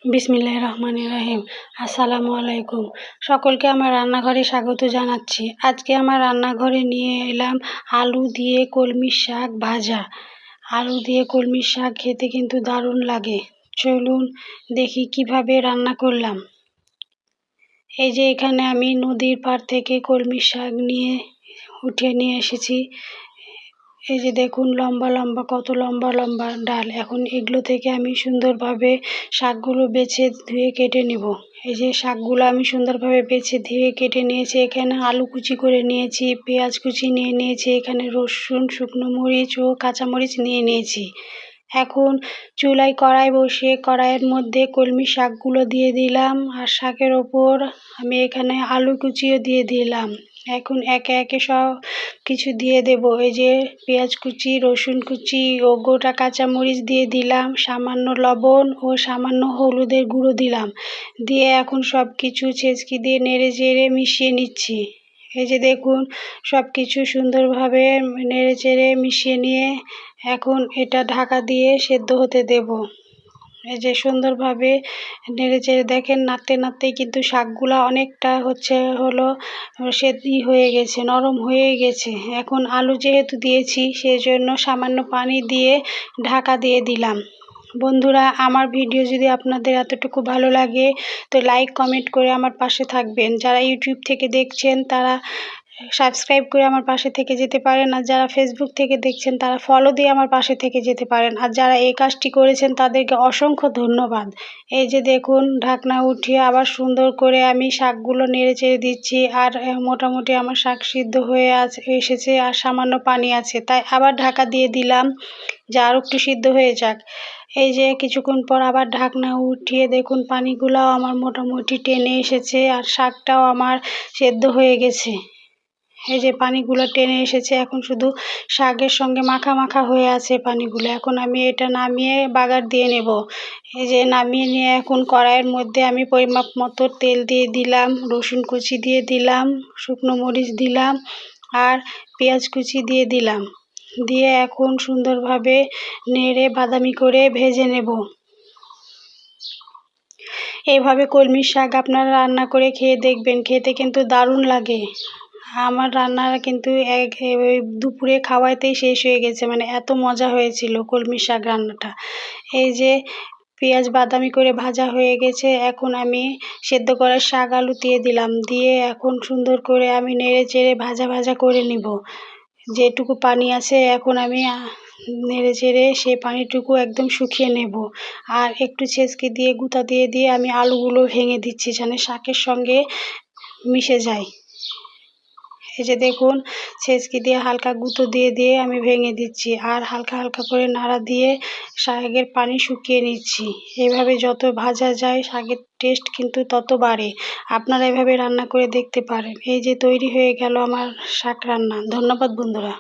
বিসমিল্লাহির রহমানির রহিম। আসসালামু আলাইকুম। সকলকে আমার রান্নাঘরে স্বাগত জানাচ্ছি। আজকে আমার রান্নাঘরে নিয়ে এলাম আলু দিয়ে কলমির শাক ভাজা। আলু দিয়ে কলমির শাক খেতে কিন্তু দারুণ লাগে। চলুন দেখি কিভাবে রান্না করলাম। এই যে এখানে আমি নদীর পাড় থেকে কলমির শাক উঠিয়ে নিয়ে এসেছি। এই যে দেখুন লম্বা লম্বা, কত লম্বা লম্বা ডাল। এখন এগুলো থেকে আমি সুন্দরভাবে শাকগুলো বেছে ধুয়ে কেটে নিব। এই যে শাকগুলো আমি সুন্দরভাবে বেছে ধুয়ে কেটে নিয়েছি। এখানে আলু কুচি করে নিয়েছি, পেঁয়াজ কুচি নিয়ে নিয়েছি, এখানে রসুন, শুকনো মরিচ ও কাঁচামরিচ নিয়ে নিয়েছি। এখন চুলায় কড়াই বসিয়ে কড়াইয়ের মধ্যে কলমি শাকগুলো দিয়ে দিলাম, আর শাকের ওপর আমি এখানে আলু কুচিও দিয়ে দিলাম। এখন একে একে সব কিছু দিয়ে দেব। এই যে পেঁয়াজ কুচি, রসুন কুচি ও গোটা কাঁচামরিচ দিয়ে দিলাম, সামান্য লবণ ও সামান্য হলুদের গুঁড়ো দিলাম। দিয়ে এখন সব কিছু ছেঁচকি দিয়ে নেড়ে চেড়ে মিশিয়ে নিচ্ছি। এই যে দেখুন সব কিছু সুন্দরভাবে নেড়ে চেড়ে মিশিয়ে নিয়ে এখন এটা ঢাকা দিয়ে সেদ্ধ হতে দেব। এই যে সুন্দরভাবে নেড়ে চেড়ে দেখেন, নাড়তে নাড়তেই কিন্তু শাকগুলা অনেকটা হলো হয়ে গেছে, নরম হয়ে গেছে। এখন আলু যেহেতু দিয়েছি সেই জন্য সামান্য পানি দিয়ে ঢাকা দিয়ে দিলাম। বন্ধুরা, আমার ভিডিও যদি আপনাদের এতটুকু ভালো লাগে তো লাইক কমেন্ট করে আমার পাশে থাকবেন। যারা ইউটিউব থেকে দেখছেন তারা সাবস্ক্রাইব করে আমার পাশে থেকে যেতে পারেন, আর যারা ফেসবুক থেকে দেখছেন তারা ফলো দিয়ে আমার পাশে থেকে যেতে পারেন। আর যারা এই কাজটি করেছেন তাদেরকে অসংখ্য ধন্যবাদ। এই যে দেখুন ঢাকনা উঠিয়ে আবার সুন্দর করে আমি শাকগুলো নেড়ে চেড়ে দিচ্ছি। আর মোটামুটি আমার শাক সিদ্ধ হয়ে এসেছে, আর সামান্য পানি আছে, তাই আবার ঢাকা দিয়ে দিলাম যে আরও একটু সিদ্ধ হয়ে যাক। এই যে কিছুক্ষণ পর আবার ঢাকনা উঠিয়ে দেখুন পানিগুলোও আমার মোটামুটি টেনে এসেছে, আর শাকটাও আমার সেদ্ধ হয়ে গেছে। এই যে পানিগুলো টেনে এসেছে, এখন শুধু শাকের সঙ্গে মাখা মাখা হয়ে আছে পানিগুলো। এখন আমি এটা নামিয়ে বাগার দিয়ে নেব। এই যে নামিয়ে নিয়ে এখন কড়াইয়ের মধ্যে আমি পরিমাপ মতো তেল দিয়ে দিলাম, রসুন কুচি দিয়ে দিলাম, শুকনো মরিচ দিলাম, আর পেঁয়াজ কুচি দিয়ে দিলাম। দিয়ে এখন সুন্দরভাবে নেড়ে বাদামি করে ভেজে নেব। এইভাবে কলমির শাক আপনারা রান্না করে খেয়ে দেখবেন, খেতে কিন্তু দারুণ লাগে। আমার রান্নাটা কিন্তু দুপুরে খাওয়াতেই শেষ হয়ে গেছে, মানে এত মজা হয়েছিল কলমির শাক রান্নাটা। এই যে পেঁয়াজ বাদামি করে ভাজা হয়ে গেছে, এখন আমি সেদ্ধ করা শাক আলু দিয়ে দিলাম। দিয়ে এখন সুন্দর করে আমি নেড়ে চেড়ে ভাজা ভাজা করে নিব। যেটুকু পানি আছে এখন আমি নেড়ে চেড়ে সেই পানিটুকু একদম শুকিয়ে নেব। আর একটু ছেঁচকি দিয়ে গুঁতা দিয়ে দিয়ে আমি আলুগুলো ভেঙে দিচ্ছি যেন শাকের সঙ্গে মিশে যায়। এই যে দেখুন ছেঁচকি দিয়ে হালকা গুঁতো দিয়ে দিয়ে আমি ভেঙে দিচ্ছি, আর হালকা হালকা করে নাড়া দিয়ে শাকের পানি শুকিয়ে নিচ্ছি। এভাবে যত ভাজা যায় শাকের টেস্ট কিন্তু তত বাড়ে। আপনারা এভাবে রান্না করে দেখতে পারেন। এই যে তৈরি হয়ে গেল আমার শাক রান্না। ধন্যবাদ বন্ধুরা।